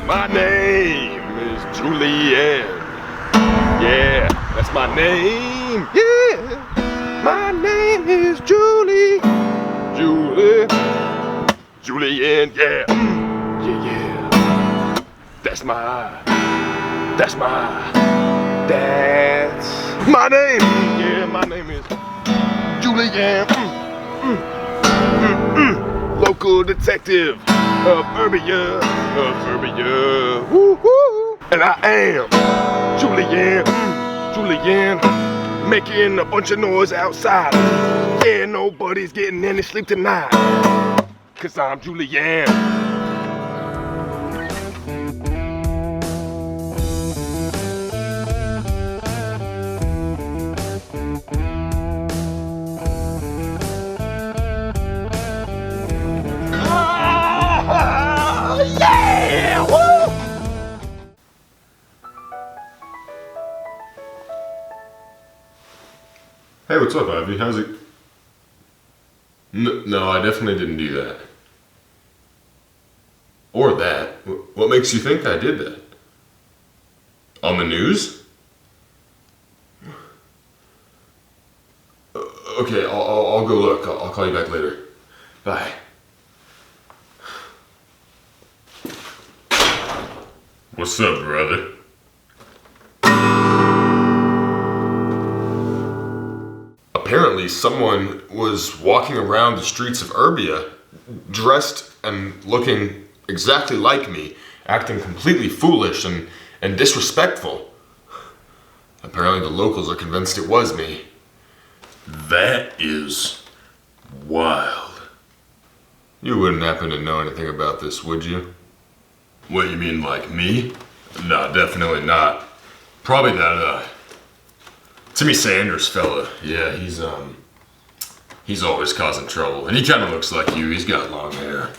My name is Julian. Yeah, that's my name. Yeah, my name is Julie. Julian, yeah. Yeah. That's my name. Yeah, my name is Julian. Local detective of Urbia. Woo-hoo. And I am Julian, making a bunch of noise outside. Yeah, nobody's getting any sleep tonight, 'cause I'm Julian. Yeah! Woo! Hey, what's up, Ivy? How's it? No, I definitely didn't do that. Or that. What makes you think I did that? On the news? Okay, I'll go look. I'll call you back later. Bye. What's up, brother? Apparently, someone was walking around the streets of Urbia, dressed and looking exactly like me, acting completely foolish and disrespectful. Apparently, the locals are convinced it was me. That is wild. You wouldn't happen to know anything about this, would you? What, you mean like me? No, definitely not. Probably that, Timmy Sanders fella. Yeah, he's always causing trouble. And he kinda looks like you, he's got long hair.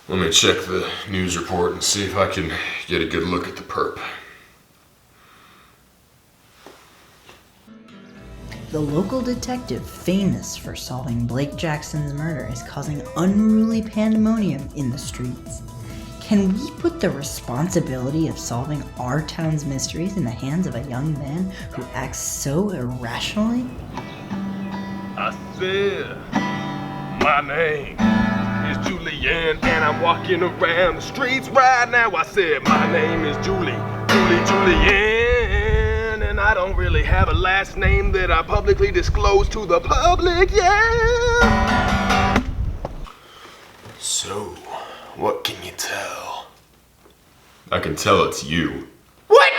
Let me check the news report and see if I can get a good look at the perp. The local detective famous for solving Blake Jackson's murder is causing unruly pandemonium in the streets. Can we put the responsibility of solving our town's mysteries in the hands of a young man who acts so irrationally? I said, my name is Julian, and I'm walking around the streets right now. I said, my name is Julian, and I don't really have a last name that I publicly disclose to the public, yeah. So, what can you tell? I can tell it's you. What?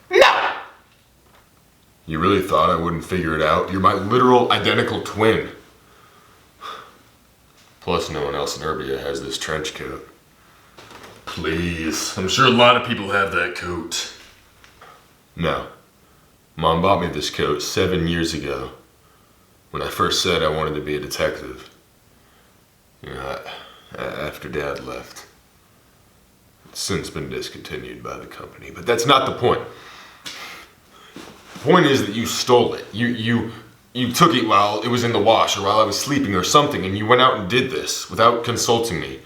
No! You really thought I wouldn't figure it out? You're my literal identical twin. Plus, no one else in Urbia has this trench coat. Please, I'm sure a lot of people have that coat. No. Mom bought me this coat 7 years ago when I first said I wanted to be a detective. You know, after Dad left. It's since been discontinued by the company, but that's not the point. The point is that you stole it. You took it while it was in the wash or while I was sleeping or something, and you went out and did this without consulting me.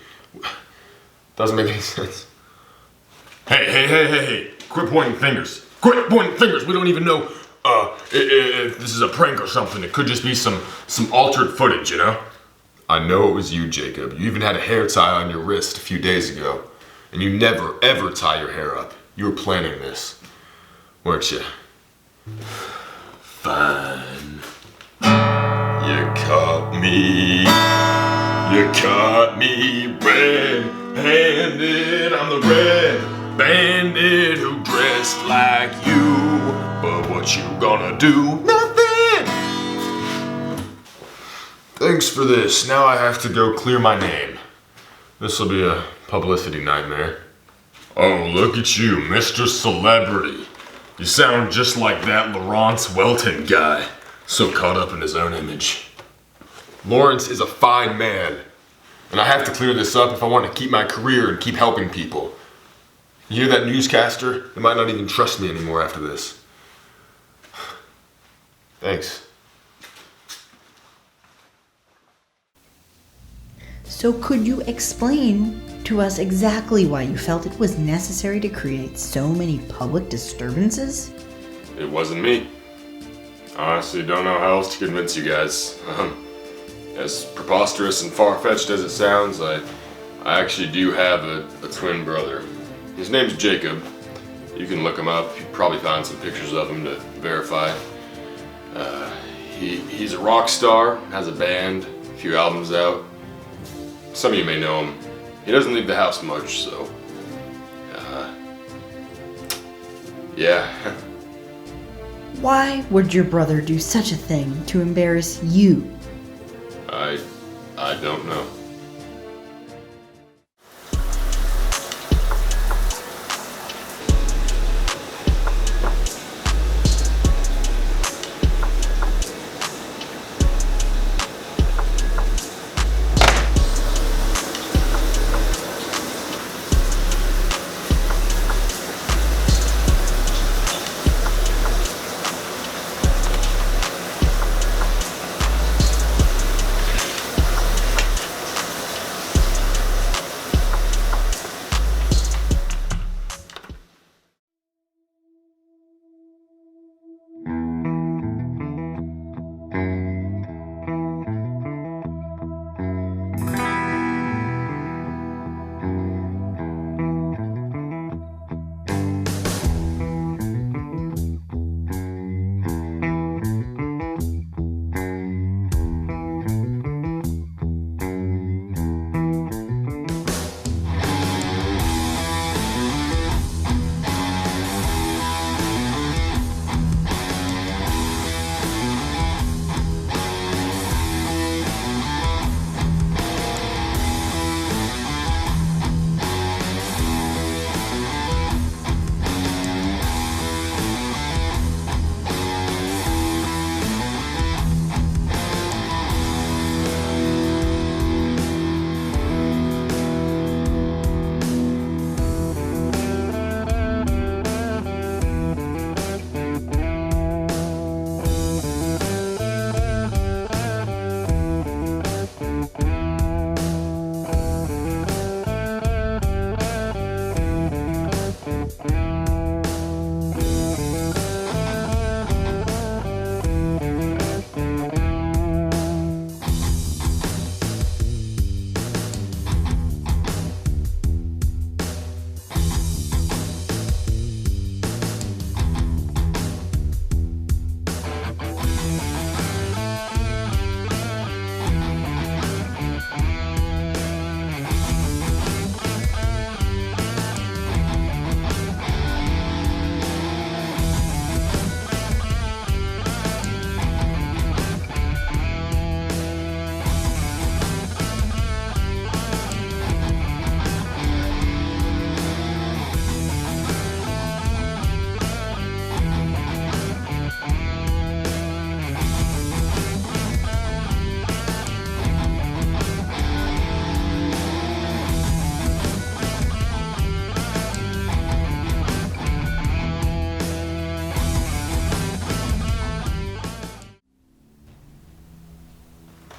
Doesn't make any sense. Hey. Quit pointing fingers. Quit pointing fingers. We don't even know if this is a prank or something. It could just be some altered footage, you know? I know it was you, Jacob. You even had a hair tie on your wrist a few days ago. And you never, ever tie your hair up. You were planning this, weren't you? Fine. You caught me. You caught me red-handed. I'm the red bandit who dressed like you. But what you gonna do? Nothing! Thanks for this. Now I have to go clear my name. This'll be a publicity nightmare. Oh, look at you, Mr. Celebrity. You sound just like that Lawrence Welton guy. So caught up in his own image. Lawrence is a fine man. And I have to clear this up if I want to keep my career and keep helping people. You hear that newscaster? They might not even trust me anymore after this. Thanks. So could you explain to us exactly why you felt it was necessary to create so many public disturbances? It wasn't me. I honestly don't know how else to convince you guys. As preposterous and far-fetched as it sounds, I actually do have a twin brother. His name's Jacob. You can look him up. You'll probably find some pictures of him to verify. He's a rock star, has a band, a few albums out. Some of you may know him. He doesn't leave the house much, so... yeah. Why would your brother do such a thing to embarrass you? I don't know.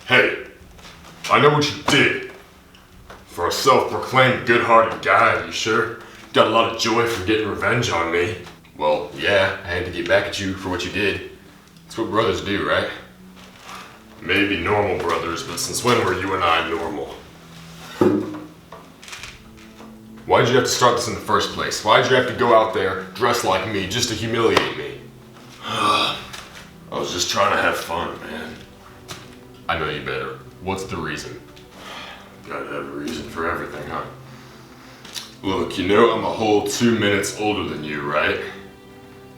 Hey, I know what you did. For a self-proclaimed good-hearted guy, you sure got a lot of joy from getting revenge on me. Well, yeah, I had to get back at you for what you did. That's what brothers do, right? Maybe normal brothers, but since when were you and I normal? Why'd you have to start this in the first place? Why'd you have to go out there dressed like me just to humiliate me? I was just trying to have fun, man. I know you better. What's the reason? Gotta have a reason for everything, huh? Look, you know I'm a whole 2 minutes older than you, right?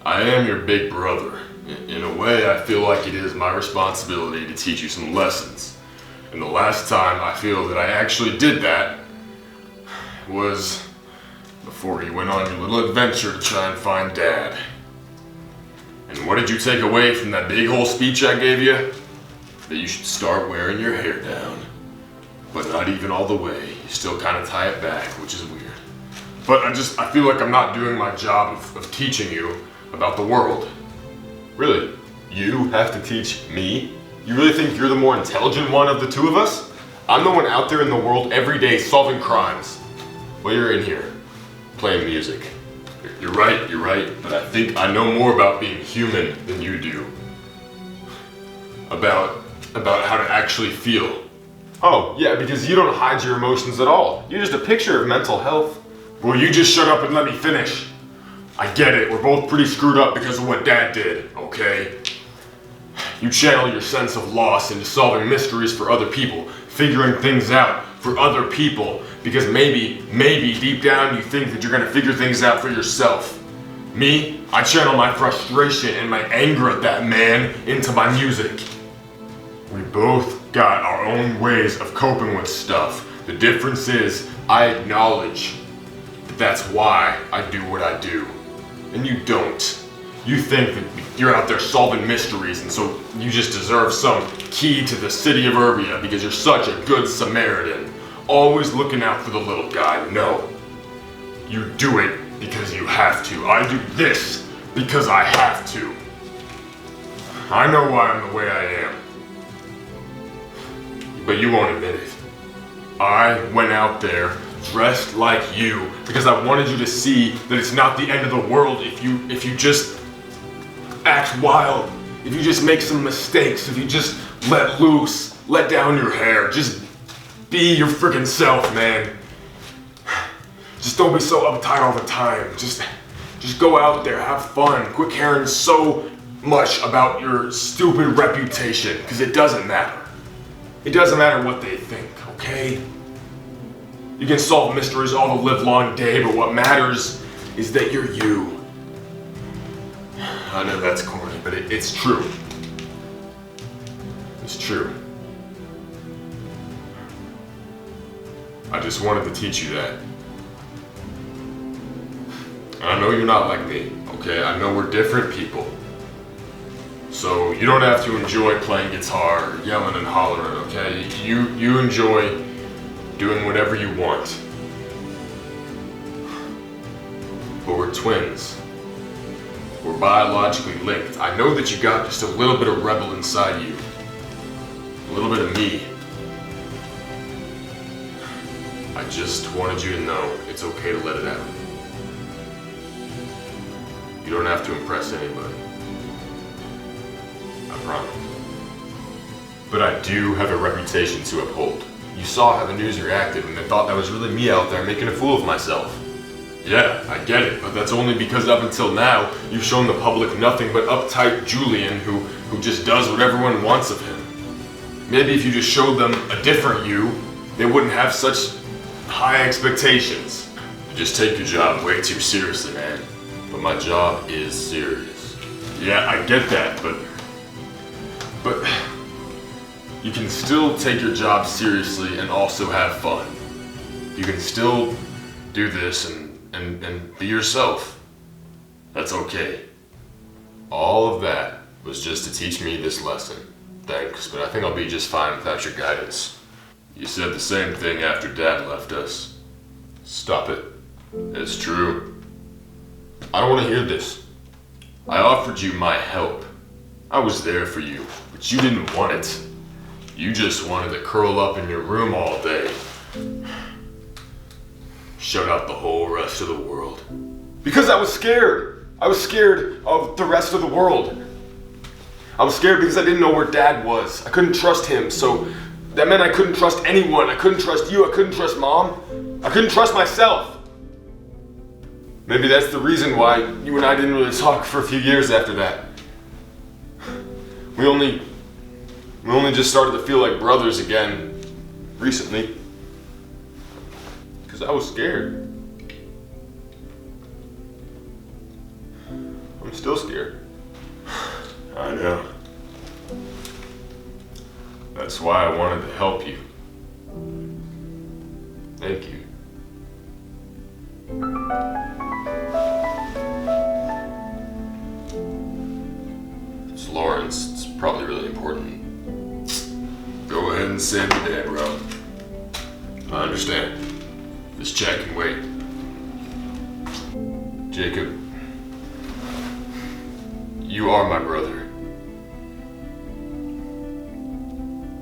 I am your big brother. In a way, I feel like it is my responsibility to teach you some lessons. And the last time I feel that I actually did that was before you went on your little adventure to try and find Dad. And what did you take away from that big whole speech I gave you? That you should start wearing your hair down. But not even all the way. You still kind of tie it back, which is weird. But I feel like I'm not doing my job of teaching you about the world. Really? You have to teach me? You really think you're the more intelligent one of the two of us? I'm the one out there in the world every day solving crimes. Well, you're in here, playing music. You're right, but I think I know more about being human than you do. About how to actually feel. Oh, yeah, because you don't hide your emotions at all. You're just a picture of mental health. Will you just shut up and let me finish? I get it, we're both pretty screwed up because of what Dad did, okay? You channel your sense of loss into solving mysteries for other people, figuring things out for other people, because maybe deep down you think that you're gonna figure things out for yourself. Me, I channel my frustration and my anger at that man into my music. We both got our own ways of coping with stuff. The difference is, I acknowledge that that's why I do what I do. And you don't. You think that you're out there solving mysteries and so you just deserve some key to the city of Urbia because you're such a good Samaritan. Always looking out for the little guy. No. You do it because you have to. I do this because I have to. I know why I'm the way I am. But you won't admit it. I went out there dressed like you because I wanted you to see that it's not the end of the world if you just act wild, if you just make some mistakes, if you just let loose, let down your hair, just be your freaking self, man. Just don't be so uptight all the time. Just go out there, have fun, quit caring so much about your stupid reputation because it doesn't matter. It doesn't matter what they think, okay? You can solve mysteries all the livelong day, but what matters is that you're you. I know that's corny, but it's true. It's true. I just wanted to teach you that. I know you're not like me, okay? I know we're different people. So you don't have to enjoy playing guitar, yelling and hollering, okay? You enjoy doing whatever you want. But we're twins. We're biologically linked. I know that you got just a little bit of rebel inside you. A little bit of me. I just wanted you to know it's okay to let it out. You don't have to impress anybody. I promise. But I do have a reputation to uphold. You saw how the news reacted when they thought that was really me out there making a fool of myself. Yeah, I get it, but that's only because up until now, you've shown the public nothing but uptight Julian who just does what everyone wants of him. Maybe if you just showed them a different you, they wouldn't have such high expectations. You just take your job way too seriously, man. But my job is serious. Yeah, I get that, but you can still take your job seriously and also have fun. You can still do this and be yourself. That's okay. All of that was just to teach me this lesson. Thanks, but I think I'll be just fine without your guidance. You said the same thing after Dad left us. Stop it. It's true. I don't want to hear this. I offered you my help. I was there for you, but you didn't want it. You just wanted to curl up in your room all day. Shut out the whole rest of the world. Because I was scared. I was scared of the rest of the world. I was scared because I didn't know where Dad was. I couldn't trust him, so that meant I couldn't trust anyone. I couldn't trust you. I couldn't trust Mom. I couldn't trust myself. Maybe that's the reason why you and I didn't really talk for a few years after that. We only just started to feel like brothers again recently. Because I was scared. I'm still scared. I know. That's why I wanted to help you. Thank you. It's Lawrence. It's probably really important. Go ahead and send me Dad, bro. I understand. This chat can wait. Jacob, you are my brother.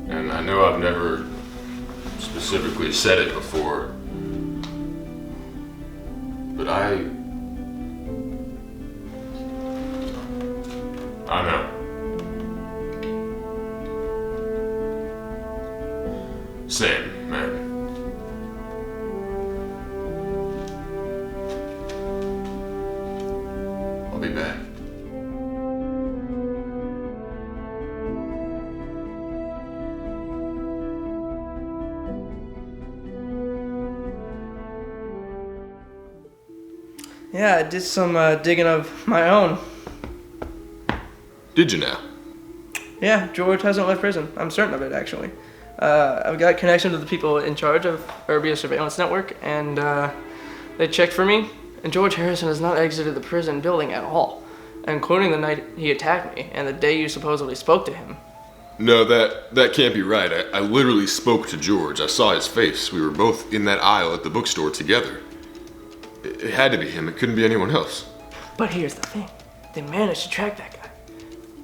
And I know I've never specifically said it before, But I know. Same, man. I'll be back. Yeah, I did some digging of my own. Did you now? Yeah, George hasn't left prison. I'm certain of it, actually. I've got connection to the people in charge of Urbia's surveillance network, and they checked for me, and George Harrison has not exited the prison building at all, including the night he attacked me and the day you supposedly spoke to him. No, that can't be right. I literally spoke to George. I saw his face. We were both in that aisle at the bookstore together. It had to be him. It couldn't be anyone else. But here's the thing. They managed to track that guy.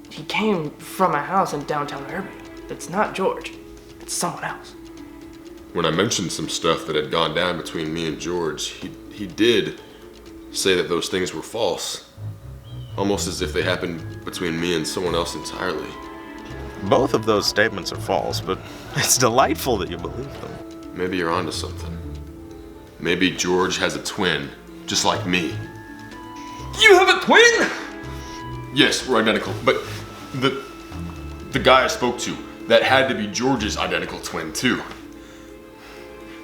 He came from a house in downtown Urbia. It's not George. It's someone else. When I mentioned some stuff that had gone down between me and George, he did say that those things were false. Almost as if they happened between me and someone else entirely. Both of those statements are false, but it's delightful that you believe them. Maybe you're onto something. Maybe George has a twin, just like me. You have a twin?! Yes, we're identical, but the guy I spoke to, that had to be George's identical twin too.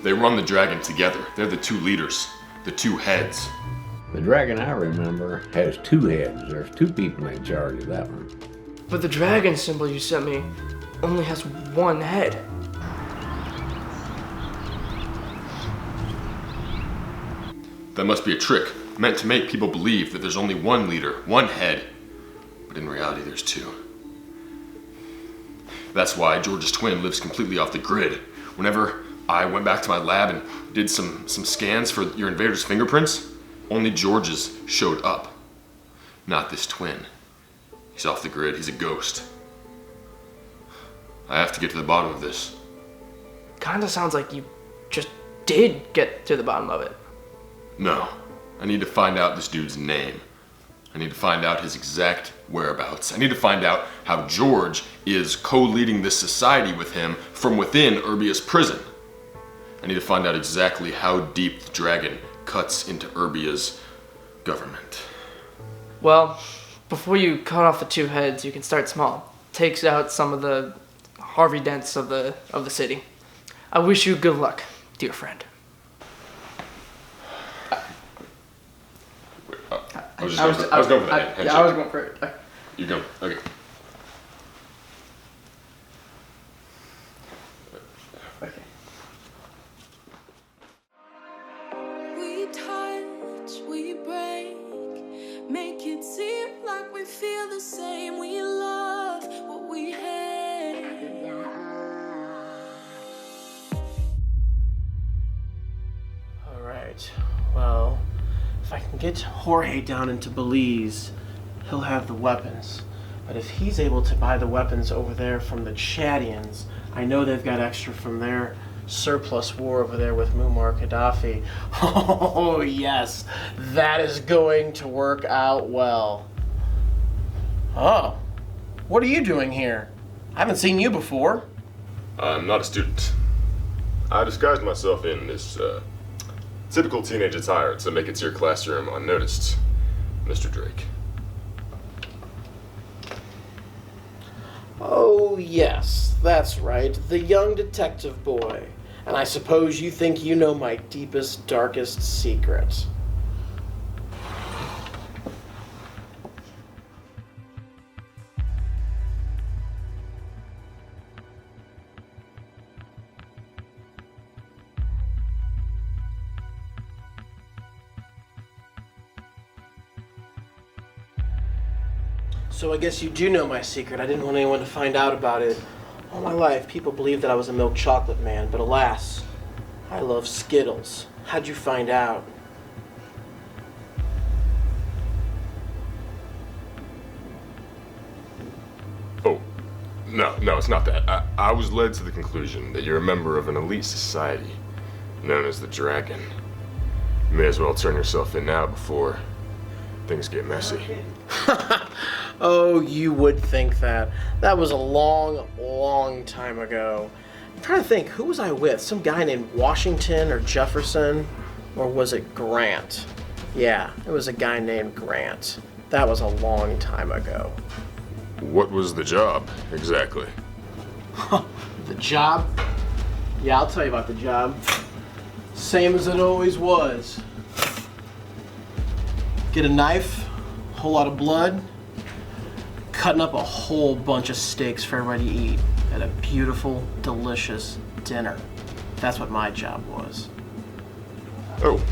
They run the dragon together. They're the two leaders, the two heads. The dragon I remember has two heads. There's two people in charge of that one. But the dragon symbol you sent me only has one head. That must be a trick, meant to make people believe that there's only one leader, one head. But in reality, there's two. That's why George's twin lives completely off the grid. Whenever I went back to my lab and did some scans for your invader's fingerprints, only George's showed up. Not this twin. He's off the grid, he's a ghost. I have to get to the bottom of this. Kinda sounds like you just did get to the bottom of it. No, I need to find out this dude's name. I need to find out his exact whereabouts. I need to find out how George is co-leading this society with him from within Urbia's prison. I need to find out exactly how deep the dragon cuts into Urbia's government. Well, before you cut off the two heads, you can start small. Takes out some of the Harvey Dents of the city. I wish you good luck, dear friend. I was going for the handshake. Yeah, I was going for it. You go. Okay. Okay. We touch, we break, make it seem like we feel the same. We love what we hate. All right. Well, if I can get Jorge down into Belize, he'll have the weapons. But if he's able to buy the weapons over there from the Chadians, I know they've got extra from their surplus war over there with Muammar Gaddafi. Oh, yes, that is going to work out well. Oh, what are you doing here? I haven't seen you before. I'm not a student. I disguised myself in this typical teenage attire to make it to your classroom unnoticed, Mr. Drake. Oh, yes, that's right, the young detective boy. And I suppose you think you know my deepest, darkest secret. So I guess you do know my secret. I didn't want anyone to find out about it. All my life, people believed that I was a milk chocolate man, but alas, I love Skittles. How'd you find out? Oh, no, it's not that. I was led to the conclusion that you're a member of an elite society known as the Dragon. You may as well turn yourself in now before things get messy. Oh, you would think that. That was a long, long time ago. I'm trying to think, who was I with? Some guy named Washington or Jefferson? Or was it Grant? Yeah, it was a guy named Grant. That was a long time ago. What was the job, exactly? The job? Yeah, I'll tell you about the job. Same as it always was. Get a knife, a whole lot of blood, cutting up a whole bunch of steaks for everybody to eat at a beautiful, delicious dinner. That's what my job was. Oh.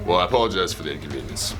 Well, I apologize for the inconvenience.